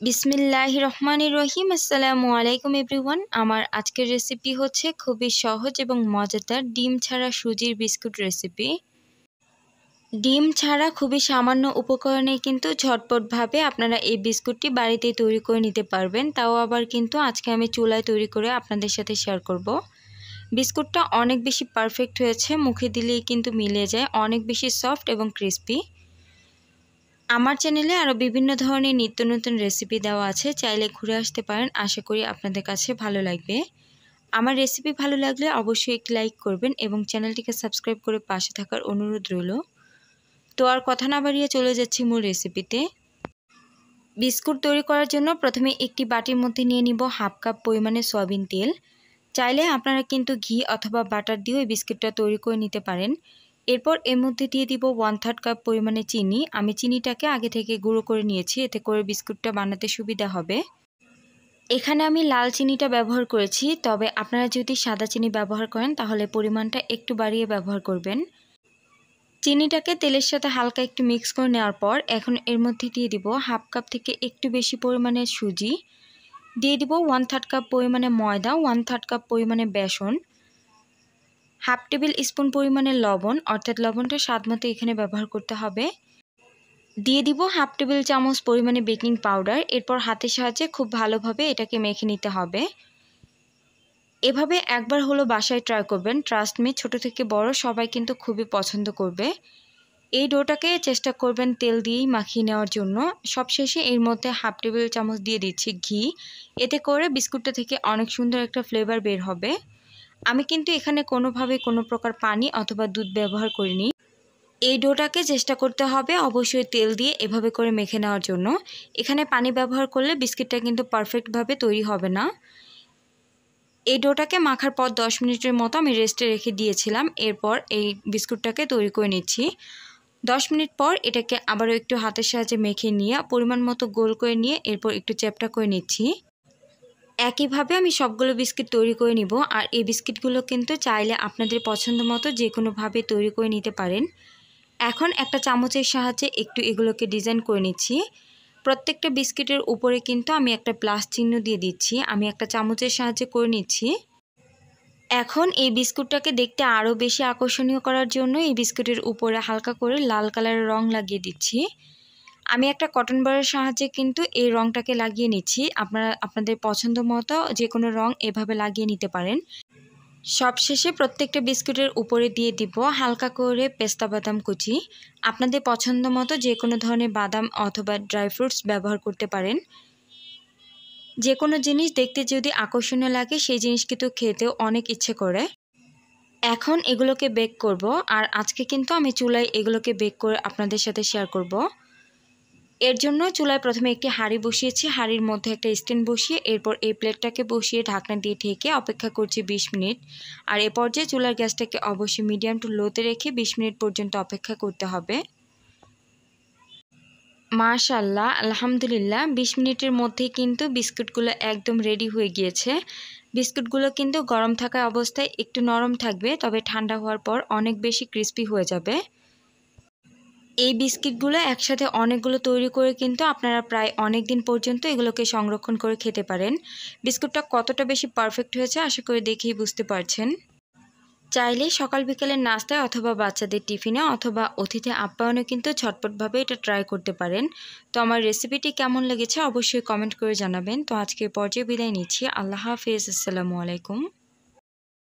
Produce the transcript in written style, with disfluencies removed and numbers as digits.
বিসমিল্লাহির রহমানির রহিম। আসসালামু আলাইকুম এভরিওয়ান। আমার আজকের রেসিপি হচ্ছে খুবই সহজ এবং মজাদার ডিম ছাড়া সুজির বিস্কুট রেসিপি। ডিম ছাড়া খুবই সামান্য উপকরণে কিন্তু ঝটপটভাবে আপনারা এই বিস্কুটটি বাড়িতেই তৈরি করে নিতে পারবেন। তাও আবার কিন্তু আজকে আমি চুলায় তৈরি করে আপনাদের সাথে শেয়ার করব। বিস্কুটটা অনেক বেশি পারফেক্ট হয়েছে, মুখে দিলেই কিন্তু মিলে যায়, অনেক বেশি সফট এবং ক্রিস্পি। আমার চ্যানেলে আরও বিভিন্ন ধরনের নিত্য নতুন রেসিপি দেওয়া আছে, চাইলে ঘুরে আসতে পারেন। আশা করি আপনাদের কাছে ভালো লাগবে। আমার রেসিপি ভালো লাগলে অবশ্যই একটি লাইক করবেন এবং চ্যানেলটিকে সাবস্ক্রাইব করে পাশে থাকার অনুরোধ রইল। তো আর কথা না বাড়িয়ে চলে যাচ্ছি মূল রেসিপিতে। বিস্কুট তৈরি করার জন্য প্রথমে একটি বাটির মধ্যে নিয়ে নিব হাফ কাপ পরিমাণে সয়াবিন তেল। চাইলে আপনারা কিন্তু ঘি অথবা বাটার দিয়েও এই বিস্কুটটা তৈরি করে নিতে পারেন। এরপর এর মধ্যে দিয়ে দিব 1/3 কাপ পরিমাণে চিনি। আমি চিনিটাকে আগে থেকে গুঁড়ো করে নিয়েছি, এতে করে বিস্কুটটা বানাতে সুবিধা হবে। এখানে আমি লাল চিনিটা ব্যবহার করেছি, তবে আপনারা যদি সাদা চিনি ব্যবহার করেন তাহলে পরিমাণটা একটু বাড়িয়ে ব্যবহার করবেন। চিনিটাকে তেলের সাথে হালকা একটু মিক্স করে নেওয়ার পর এখন এর মধ্যে দিয়ে দিব হাফ কাপ থেকে একটু বেশি পরিমাণে সুজি, দিয়ে দিব 1/3 কাপ পরিমাণে ময়দা, 1/3 কাপ পরিমাণে বেসন, হাফ টেবিল স্পুন পরিমাণে লবণ, অর্থাৎ লবণটা স্বাদ মতো এখানে ব্যবহার করতে হবে। দিয়ে দিব হাফ টেবিল চামচ পরিমাণে বেকিং পাউডার। এরপর হাতের সাহায্যে খুব ভালোভাবে এটাকে মেখে নিতে হবে। এভাবে একবার হলো বাসায় ট্রাই করবেন, ট্রাস্ট মি, ছোট থেকে বড় সবাই কিন্তু খুবই পছন্দ করবে। এই ডোটাকে চেষ্টা করবেন তেল দিয়েই মাখিয়ে নেওয়ার জন্য। সবশেষে এর মধ্যে হাফ টেবিল চামচ দিয়ে দিচ্ছি ঘি, এতে করে বিস্কুটটা থেকে অনেক সুন্দর একটা ফ্লেভার বের হবে। আমি কিন্তু এখানে কোনোভাবে কোনো প্রকার পানি অথবা দুধ ব্যবহার করিনি। এই ডোটাকে চেষ্টা করতে হবে অবশ্যই তেল দিয়ে এভাবে করে মেখে নেওয়ার জন্য। এখানে পানি ব্যবহার করলে বিস্কিটটা কিন্তু পারফেক্টভাবে তৈরি হবে না। এই ডোটাকে মাখার পর 10 মিনিটের মতো আমি রেস্টে রেখে দিয়েছিলাম। এরপর এই বিস্কুটটাকে তৈরি করে নিচ্ছি। 10 মিনিট পর এটাকে আবারও একটু হাতের সাহায্যে মেখে নিয়ে পরিমাণ মতো গোল করে নিয়ে এরপর একটু চ্যাপ্টা করে নিচ্ছি। একইভাবে আমি সবগুলো বিস্কিট তৈরি করে নিব। আর এই বিস্কিটগুলো কিন্তু চাইলে আপনাদের পছন্দ মতো যে কোনোভাবে তৈরি করে নিতে পারেন। এখন একটা চামচের সাহায্যে একটু এগুলোকে ডিজাইন করে নিচ্ছি। প্রত্যেকটা বিস্কিটের উপরে কিন্তু আমি একটা প্লাস চিহ্ন দিয়ে দিচ্ছি। আমি একটা চামচের সাহায্যে করে নিচ্ছি। এখন এই বিস্কুটটাকে দেখতে আরও বেশি আকর্ষণীয় করার জন্য এই বিস্কুটের উপরে হালকা করে লাল কালারের রং লাগিয়ে দিচ্ছি। আমি একটা কটন বারের সাহায্যে কিন্তু এই রংটাকে লাগিয়ে নিচ্ছি। আপনারা আপনাদের পছন্দ মতো যে কোনো রং এভাবে লাগিয়ে নিতে পারেন। সবশেষে প্রত্যেকটা বিস্কুটের উপরে দিয়ে দিব হালকা করে পেস্তা বাদাম কুচি। আপনাদের পছন্দ মতো যে কোনো ধরনের বাদাম অথবা ড্রাই ফ্রুটস ব্যবহার করতে পারেন। যে কোনো জিনিস দেখতে যদি আকর্ষণীয় লাগে সেই জিনিস কিন্তু খেতেও অনেক ইচ্ছে করে। এখন এগুলোকে বেক করব, আর আজকে কিন্তু আমি চুলায় এগুলোকে বেক করে আপনাদের সাথে শেয়ার করব। এর জন্য চুলায় প্রথমে একটি হাঁড়ি বসিয়েছি, হাঁড়ির মধ্যে একটা স্ট্যান্ড বসিয়ে এরপর এই প্লেটটাকে বসিয়ে ঢাকনা দিয়ে ঢেকে অপেক্ষা করছি 20 মিনিট। আর এ পর্যায়ে চুলার গ্যাসটাকে অবশ্যই মিডিয়াম টু লোতে রেখে 20 মিনিট পর্যন্ত অপেক্ষা করতে হবে। মাশাআল্লাহ, আলহামদুলিল্লাহ, 20 মিনিটের মধ্যেই কিন্তু বিস্কুটগুলো একদম রেডি হয়ে গিয়েছে। বিস্কুটগুলো কিন্তু গরম থাকা অবস্থায় একটু নরম থাকবে, তবে ঠান্ডা হওয়ার পর অনেক বেশি ক্রিস্পি হয়ে যাবে। এই বিস্কিটগুলো একসাথে অনেকগুলো তৈরি করে কিন্তু আপনারা প্রায় অনেক দিন পর্যন্ত এগুলোকে সংরক্ষণ করে খেতে পারেন। বিস্কুটটা কতটা বেশি পারফেক্ট হয়েছে আশা করি দেখেই বুঝতে পারছেন। চাইলে সকাল বিকেলের নাস্তায় অথবা বাচ্চাদের টিফিনে অথবা অতিথি আপ্যায়নে কিন্তু ঝটপটভাবে এটা ট্রাই করতে পারেন। তো আমার রেসিপিটি কেমন লেগেছে অবশ্যই কমেন্ট করে জানাবেন। তো আজকের পর্যায়ে বিদায় নিচ্ছি। আল্লাহ হাফেজ, আসসালামু আলাইকুম।